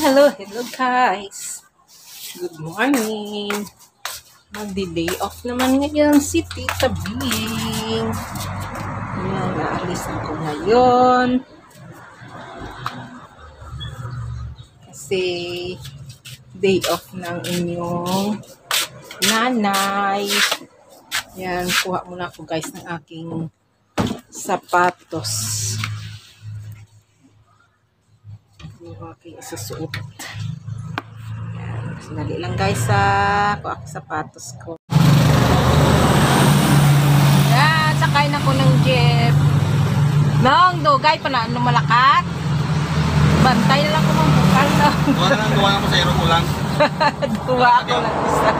Hello guys. Good morning. Magdi-day off naman ngayon si Tita Bing. Ayan, naalis ako ngayon. Kasi day off ng inyong nanay. Ayan, kuha muna ako guys ng aking sapatos. Yung aking isusuot. Ayan. Sandali lang guys kuha ako sapatos ko. Ayan, sakay na ko ng jeep. Nang dugay pa na malakat. Bantay na lang ko ng bukal na. Duwa lang po sa iro ko lang. Duwa ako lang isa.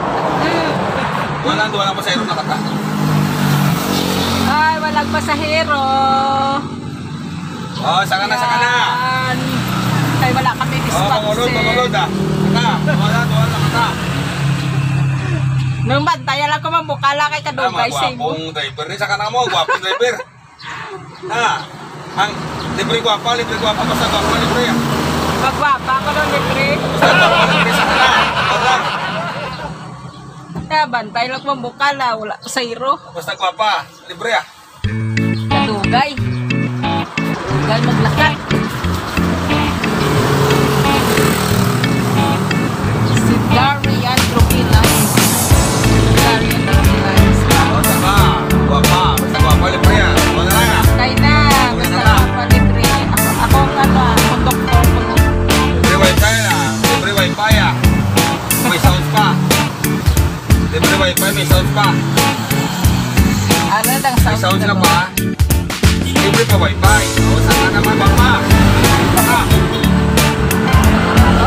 Duwa lang po sa iro nakata. Ay, walang pasahero. Oh, saka na. Ay, wala kami dispatch. Pangulod ah. Saka, duwa lang kata. Nung bantayan lang ko mamukala kay kadugay sa imo. Gwapong driver ni, saka na mo, gwapong driver. Ang libre gwapa basta gwapa libre yan. Magwapa ko doon libre. Basta gwapa libre sa kana. Kaya bantay lang ko mamukala, wala ko sa iro. Basta gwapa, libre ah. Kadugay. Kadugay maglakad. Si Darian Rubilans. Oh, saka, gwapa, basta gwapa libre yan. Wala lang ah. Kaya na, basta gwapa libre. Ako ang doktor ko na. Libre wifi na, libre wifi ah. May sounds pa. Libre wifi, may sounds pa. Ano lang May sounds na pa. Libre pa wifi. O, saka naman baka. Baka.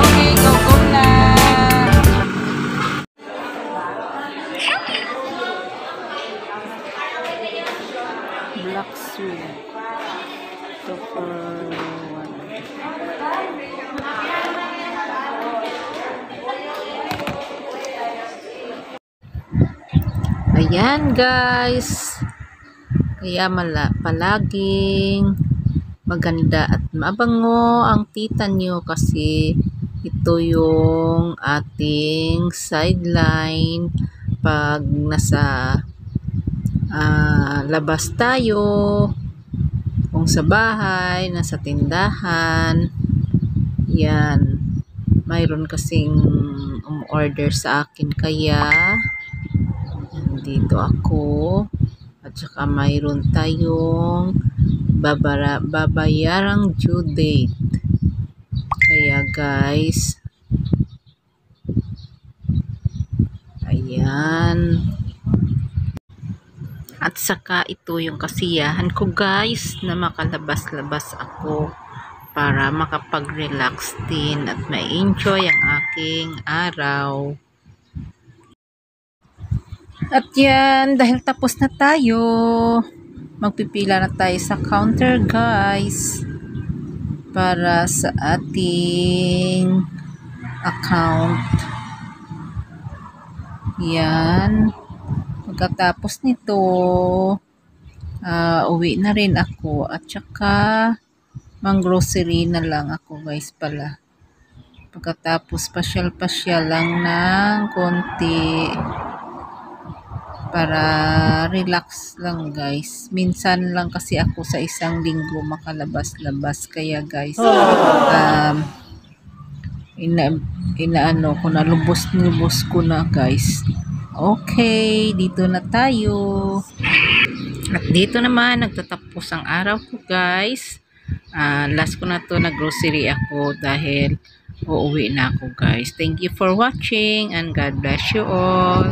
Okay, go na. Black suit. So for one. Ayan guys. Kaya palaging maganda at mabango ang tita nyo kasi ito yung ating sideline pag nasa labas tayo, kung sa bahay, nasa tindahan. Yan, mayroon kasing order sa akin kaya dito ako. At saka mayroon tayong babayarang due date. Kaya guys, ayan. At saka ito yung kasiyahan ko guys na makalabas-labas ako para makapag-relax din at ma-enjoy ang aking araw. At yan, dahil tapos na tayo, magpipila na tayo sa counter guys para sa ating account. Yan. Pagkatapos nito, uwi na rin ako at saka mang-grocery na lang ako guys pala. Pagkatapos pasyal-pasyal lang ng konti para relax lang guys. Minsan lang kasi ako sa isang linggo makalabas-labas kaya guys inaano ko na, lubos ko na guys. Okay, dito na tayo. At dito naman nagtatapos ang araw ko guys. Last ko na to, nag-grocery ako dahil uuwi na ako guys. Thank you for watching and God bless you all.